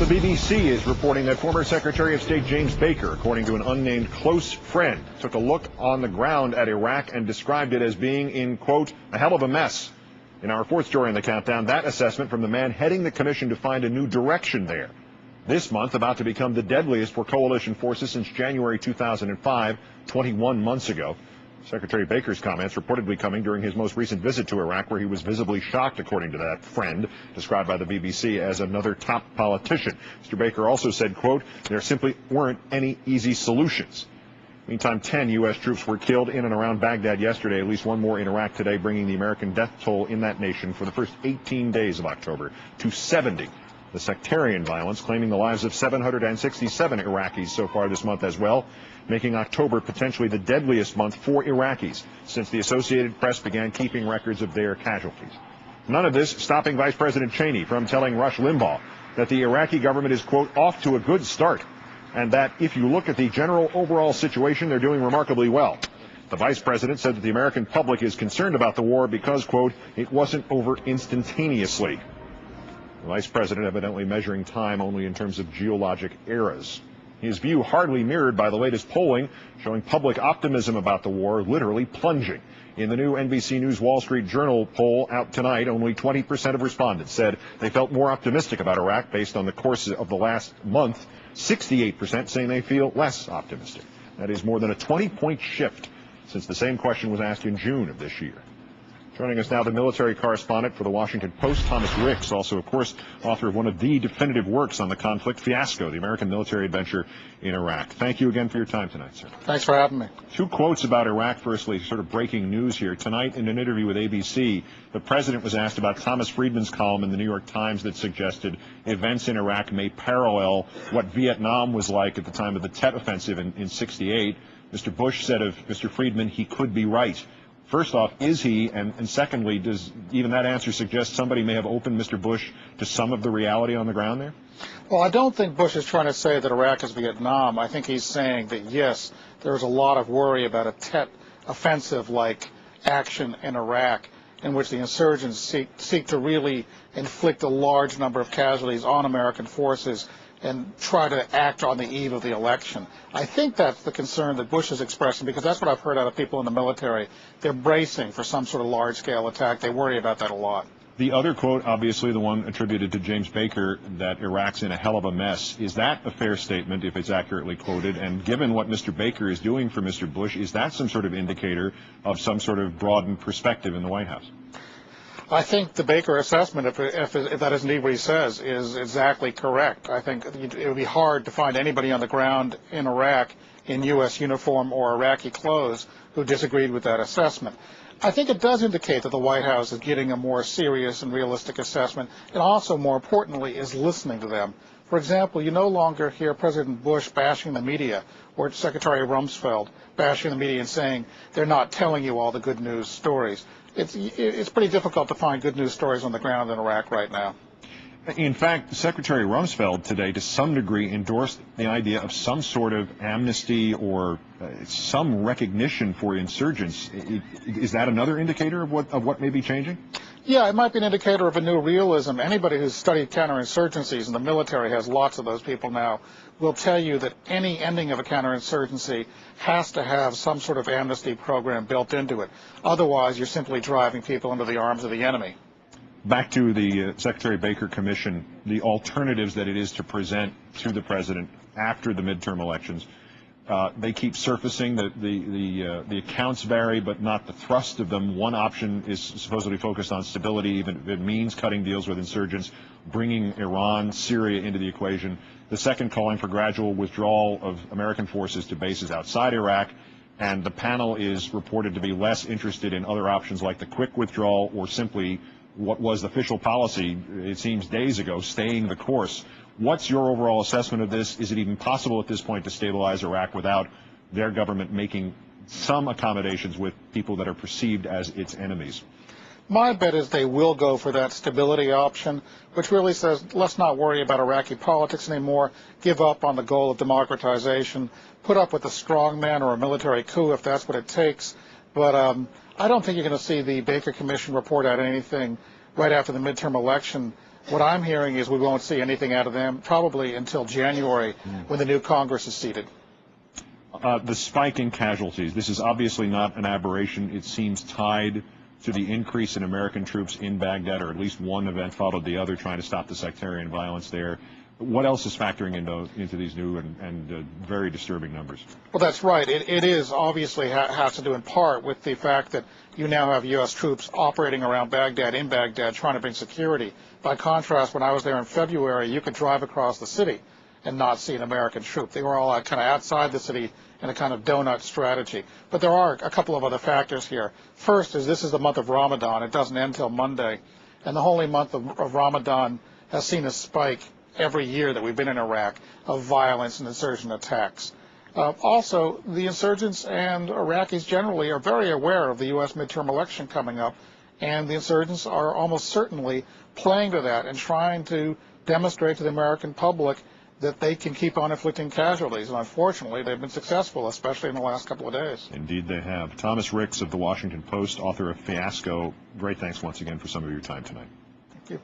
BBC is reporting that former Secretary of State James Baker, according to an unnamed close friend, took a look on the ground at Iraq and described it as being in, quote, a hell of a mess. In our fourth story in the countdown, that assessment from the man heading the commission to find a new direction there. This month about to become the deadliest for coalition forces since January 2005, 21 months ago. Secretary Baker's comments reportedly coming during his most recent visit to Iraq, where he was visibly shocked, according to that friend, described by the BBC as another top politician. Mr. Baker also said, quote, there simply weren't any easy solutions. Meantime, 10 U.S. troops were killed in and around Baghdad yesterday, at least one more in Iraq today, bringing the American death toll in that nation for the first 18 days of October to 70. The sectarian violence claiming the lives of 767 Iraqis so far this month as well, making October potentially the deadliest month for Iraqis since the Associated Press began keeping records of their casualties. None of this stopping Vice President Cheney from telling Rush Limbaugh that the Iraqi government is, quote, off to a good start, and that if you look at the general overall situation, they're doing remarkably well. The vice president said that the American public is concerned about the war because, quote, it wasn't over instantaneously. The vice president evidently measuring time only in terms of geologic eras. His view hardly mirrored by the latest polling, showing public optimism about the war literally plunging. In the new NBC News Wall Street Journal poll out tonight, only 20% of respondents said they felt more optimistic about Iraq based on the course of the last month, 68% saying they feel less optimistic. That is more than a 20-point shift since the same question was asked in June of this year. Joining us now, the military correspondent for the Washington Post, Thomas Ricks, also, of course, author of one of the definitive works on the conflict, Fiasco, the American military adventure in Iraq. Thank you again for your time tonight, sir. Thanks for having me. Two quotes about Iraq. Firstly, sort of breaking news here. Tonight, in an interview with ABC, the president was asked about Thomas Friedman's column in the New York Times that suggested events in Iraq may parallel what Vietnam was like at the time of the Tet Offensive in '68. Mr. Bush said of Mr. Friedman, he could be right. First off, is he? And secondly, does even that answer suggest somebody may have opened Mr. Bush to some of the reality on the ground there? Well, I don't think Bush is trying to say that Iraq is Vietnam. I think he's saying that, yes, there's a lot of worry about a Tet offensive-like action in Iraq in which the insurgents seek to really inflict a large number of casualties on American forces and try to act on the eve of the election. I think that's the concern that Bush is expressing, because that's what I've heard out of people in the military. They're bracing for some sort of large-scale attack. They worry about that a lot. The other quote, obviously the one attributed to James Baker, that Iraq's in a hell of a mess. Is that a fair statement if it's accurately quoted? And given what Mr. Baker is doing for Mr. Bush, is that some sort of indicator of some sort of broadened perspective in the White House? I think the Baker assessment, if that is indeed what he says, is exactly correct. I think it would be hard to find anybody on the ground in Iraq in U.S. uniform or Iraqi clothes who disagreed with that assessment. I think it does indicate that the White House is getting a more serious and realistic assessment, and also, more importantly, is listening to them. For example, you no longer hear President Bush bashing the media or Secretary Rumsfeld bashing the media and saying they're not telling you all the good news stories. It's pretty difficult to find good news stories on the ground in Iraq right now. In fact, Secretary Rumsfeld today, to some degree, endorsed the idea of some sort of amnesty or some recognition for insurgents. Is that another indicator of what may be changing? Yeah, it might be an indicator of a new realism. Anybody who's studied counterinsurgencies, and the military has lots of those people now, will tell you that any ending of a counterinsurgency has to have some sort of amnesty program built into it. Otherwise, you're simply driving people into the arms of the enemy. Back to the Secretary Baker Commission, the alternatives that it is to present to the president after the midterm elections. They keep surfacing. The accounts vary, but not the thrust of them. One option is supposedly focused on stability, even if it means cutting deals with insurgents, bringing Iran, Syria into the equation. The second calling for gradual withdrawal of American forces to bases outside Iraq. And the panel is reported to be less interested in other options like the quick withdrawal or simply what was the official policy, it seems days ago, staying the course. What's your overall assessment of this? Is it even possible at this point to stabilize Iraq without their government making some accommodations with people that are perceived as its enemies? My bet is they will go for that stability option, which really says, let's not worry about Iraqi politics anymore, give up on the goal of democratization, put up with a strongman or a military coup if that's what it takes. But I don't think you're going to see the Baker Commission report out anything right after the midterm election What I'm hearing is we won't see anything out of them probably until January when the new Congress is seated. The spike in casualties, this is obviously not an aberration. It seems tied to the increase in American troops in Baghdad, or at least one event followed the other, trying to stop the sectarian violence there. What else is factoring into these new and very disturbing numbers? Well, that's right. It is obviously has to do in part with the fact that you now have U.S. troops operating around Baghdad, in Baghdad, trying to bring security. By contrast, when I was there in February, you could drive across the city and not see an American troop. They were all kind of outside the city in a kind of donut strategy. But there are a couple of other factors here. First is this is the month of Ramadan. It doesn't end till Monday. And the holy month of Ramadan has seen a spike every year that we've been in Iraq of violence and insurgent attacks. Also, the insurgents and Iraqis generally are very aware of the U.S. midterm election coming up, and the insurgents are almost certainly playing to that and trying to demonstrate to the American public that they can keep on inflicting casualties. And unfortunately, they've been successful, especially in the last couple of days. Indeed they have. Thomas Ricks of the Washington Post, author of Fiasco, great thanks once again for some of your time tonight. Thank you.